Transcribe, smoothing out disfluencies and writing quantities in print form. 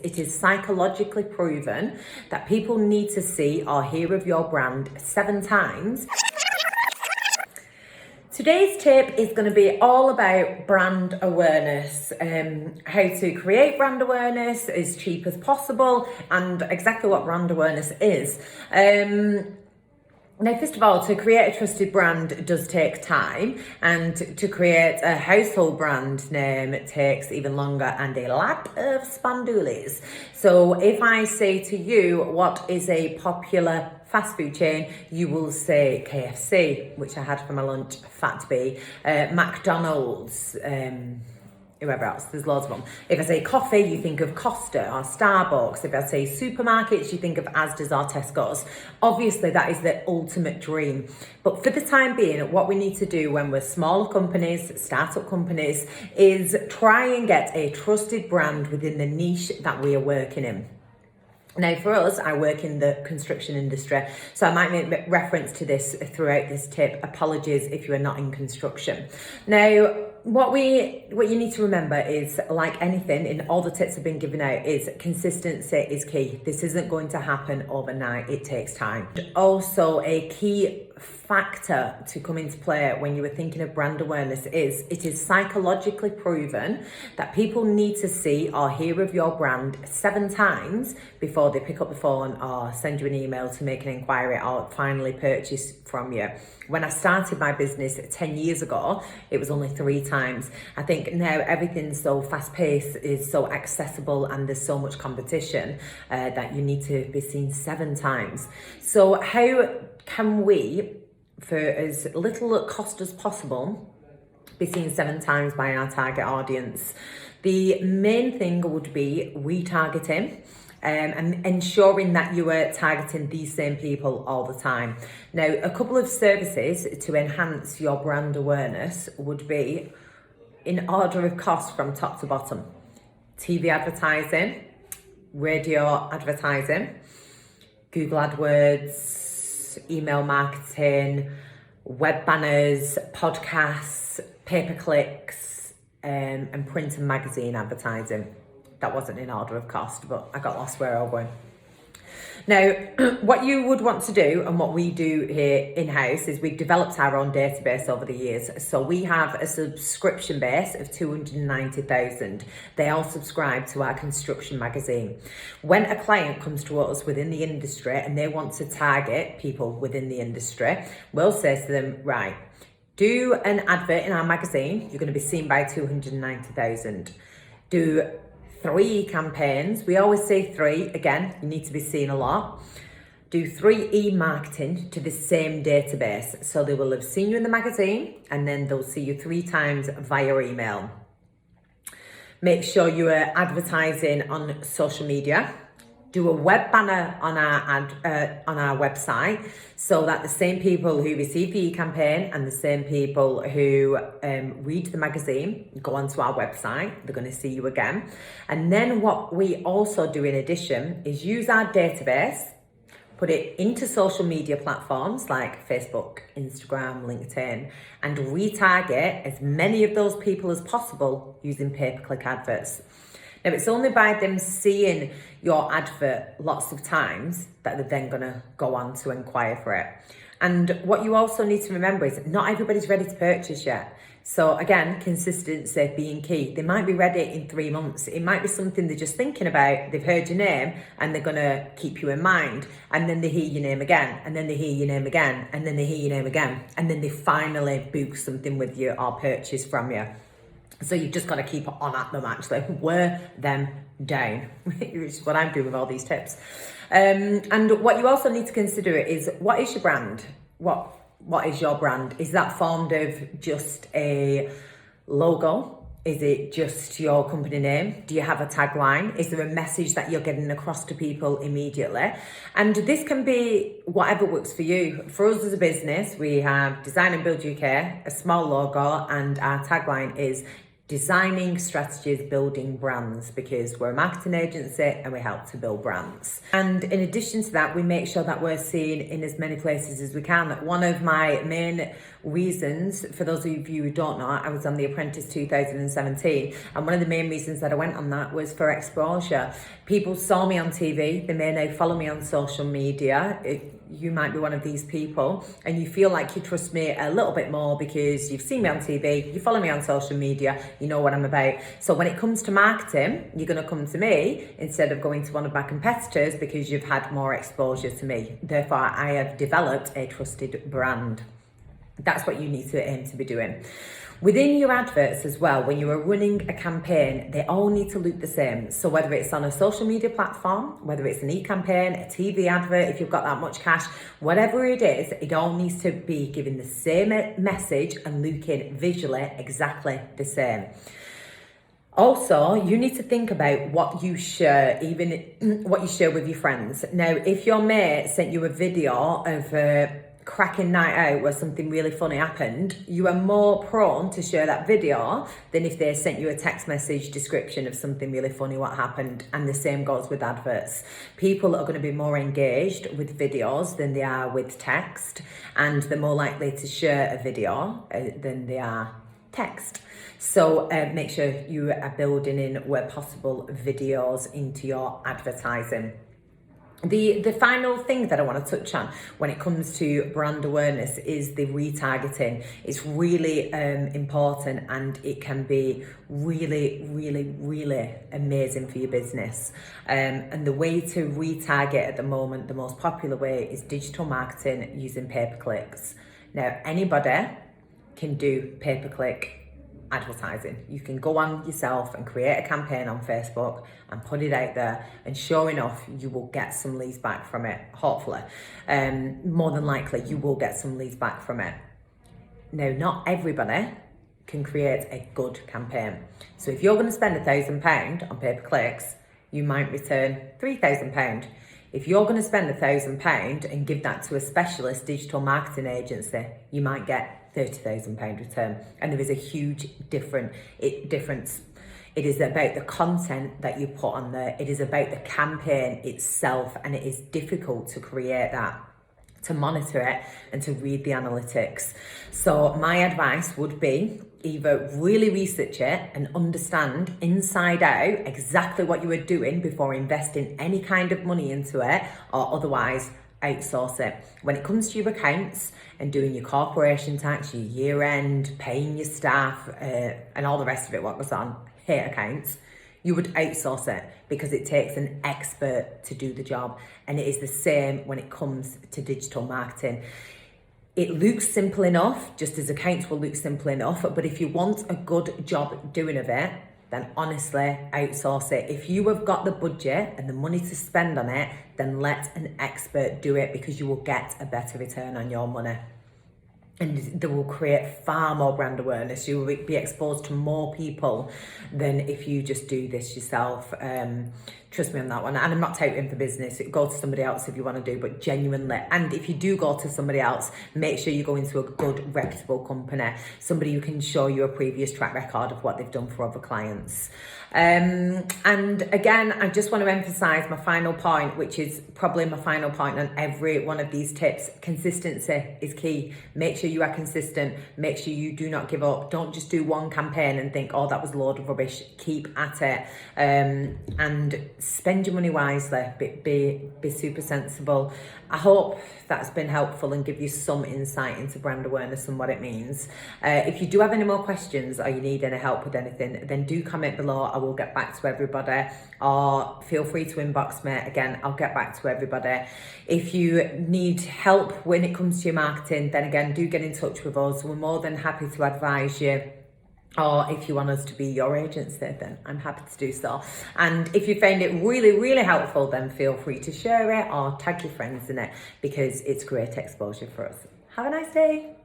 It is psychologically proven that people need to see or hear of your brand 7 times. Today's tip is going to be all about brand awareness, how to create brand awareness as cheap as possible, and exactly what brand awareness is. Now, first of all, to create a trusted brand does take time, and to create a household brand name takes even longer and a lot of spandoolies. So if I say to you, what is a popular fast food chain, you will say KFC, which I had for my lunch, Fat Bee, McDonald's, whoever else, there's loads of them. If I say coffee, you think of Costa or Starbucks. If I say supermarkets, you think of Asda's or Tesco's. Obviously, that is the ultimate dream. But for the time being, what we need to do when we're smaller companies, startup companies, is try and get a trusted brand within the niche that we are working in. Now, for us, I work in the construction industry, so I might make reference to this throughout this tip. Apologies if you are not in construction. Now, what you need to remember is, like anything, in all the tips I've been giving out, is consistency is key. This isn't going to happen overnight. It takes time. Also, a key factor to come into play when you were thinking of brand awareness is it is psychologically proven that people need to see or hear of your brand 7 times before they pick up the phone or send you an email to make an inquiry or finally purchase from you. When I started my business 10 years ago, it was only 3 times. I think now everything's so fast-paced, is so accessible, and there's so much competition that you need to be seen 7 times. So how can we, for as little cost as possible, be seen 7 times by our target audience? The main thing would be retargeting. And ensuring that you are targeting these same people all the time. Now, a couple of services to enhance your brand awareness would be, in order of cost from top to bottom: TV advertising, radio advertising, Google AdWords, email marketing, web banners, podcasts, pay-per-clicks, and print and magazine advertising. That wasn't in order of cost, but I got lost where I was going. Now, what you would want to do, and what we do here in-house, is we've developed our own database over the years. So we have a subscription base of 290,000. They all subscribe to our construction magazine. When a client comes to us within the industry and they want to target people within the industry, we'll say to them, right, do an advert in our magazine. You're going to be seen by 290,000. Do 3 campaigns. We always say 3. Again, you need to be seen a lot. Do 3 e-marketing to the same database. So they will have seen you in the magazine, and then they'll see you 3 times via email. Make sure you are advertising on social media. Do a web banner on our website, so that the same people who receive the e-campaign and the same people who read the magazine go onto our website. They're going to see you again. And then what we also do in addition is use our database, put it into social media platforms like Facebook, Instagram, LinkedIn, and retarget as many of those people as possible using pay-per-click adverts. Now, it's only by them seeing your advert lots of times that they're then going to go on to inquire for it. And what you also need to remember is not everybody's ready to purchase yet. So again, consistency being key. They might be ready in 3 months. It might be something they're just thinking about. They've heard your name and they're going to keep you in mind. And then they hear your name again. And then they hear your name again. And then they hear your name again. And then they finally book something with you or purchase from you. So you've just got to keep on at them, actually. Wear them down, which is what I'm doing with all these tips. And what you also need to consider is, what is your brand? What is your brand? Is that formed of just a logo? Is it just your company name? Do you have a tagline? Is there a message that you're getting across to people immediately? And this can be whatever works for you. For us as a business, we have Design and Build UK, a small logo, and our tagline is designing strategies, building brands, because we're a marketing agency and we help to build brands. And in addition to that, we make sure that we're seen in as many places as we can. One of my main reasons, for those of you who don't know, I was on The Apprentice 2017, and one of the main reasons that I went on that was for exposure. People saw me on TV, they may now follow me on social media. You might be one of these people and you feel like you trust me a little bit more because you've seen me on TV, you follow me on social media, you know what I'm about. So when it comes to marketing, you're going to come to me instead of going to one of my competitors because you've had more exposure to me. Therefore, I have developed a trusted brand. That's what you need to aim to be doing. Within your adverts as well, when you are running a campaign, they all need to look the same. So whether it's on a social media platform, whether it's an e-campaign, a TV advert, if you've got that much cash, whatever it is, it all needs to be giving the same message and looking visually exactly the same. Also, you need to think about what you share, even what you share with your friends. Now, if your mate sent you a video of a cracking night out where something really funny happened, you are more prone to share that video than if they sent you a text message description of something really funny what happened. And the same goes with adverts. People are going to be more engaged with videos than they are with text, and they're more likely to share a video than they are text. So make sure you are building in, where possible, videos into your advertising. The final thing that I want to touch on when it comes to brand awareness is the retargeting. It's really important, and it can be really, really, really amazing for your business. And the way to retarget at the moment, the most popular way, is digital marketing using pay-per-clicks. Now, anybody can do pay-per-click advertising. You can go on yourself and create a campaign on Facebook and put it out there, and sure enough, you will get some leads back from it, hopefully. More than likely, you will get some leads back from it. Now, not everybody can create a good campaign. So if you're going to spend £1,000 on pay-per-clicks, you might return £3,000. If you're going to spend £1,000 and give that to a specialist digital marketing agency, you might get £30,000 return. And there is a huge difference. It is about the content that you put on there. It is about the campaign itself, and it is difficult to create that, to monitor it, and to read the analytics. So my advice would be either really research it and understand inside out exactly what you are doing before investing any kind of money into it, or otherwise outsource it. When it comes to your accounts and doing your corporation tax, your year end, paying your staff, and all the rest of it, what goes on, hate accounts, you would outsource it because it takes an expert to do the job. And it is the same when it comes to digital marketing. It looks simple enough, just as accounts will look simple enough, but if you want a good job doing of it, then honestly, outsource it. If you have got the budget and the money to spend on it, then let an expert do it, because you will get a better return on your money. And they will create far more brand awareness. You will be exposed to more people than if you just do this yourself. Trust me on that one. And I'm not touting for business. Go to somebody else if you want to do, but genuinely. And if you do go to somebody else, make sure you go into a good, reputable company. Somebody who can show you a previous track record of what they've done for other clients. And again, I just want to emphasize my final point, which is probably my final point on every one of these tips. Consistency is key. Make sure you are consistent. Make sure you do not give up. Don't just do one campaign and think, oh, that was a load of rubbish. Keep at it. And spend your money wisely. Be super sensible. I hope that's been helpful and give you some insight into brand awareness and what it means. If you do have any more questions or you need any help with anything, then do comment below. I will get back to everybody, or feel free to inbox me. Again, I'll get back to everybody. If you need help when it comes to your marketing, then again, do get in touch with us. We're more than happy to advise you. Or if you want us to be your agency, then I'm happy to do so. And if you found it really, really helpful, then feel free to share it or tag your friends in it, because it's great exposure for us. Have a nice day.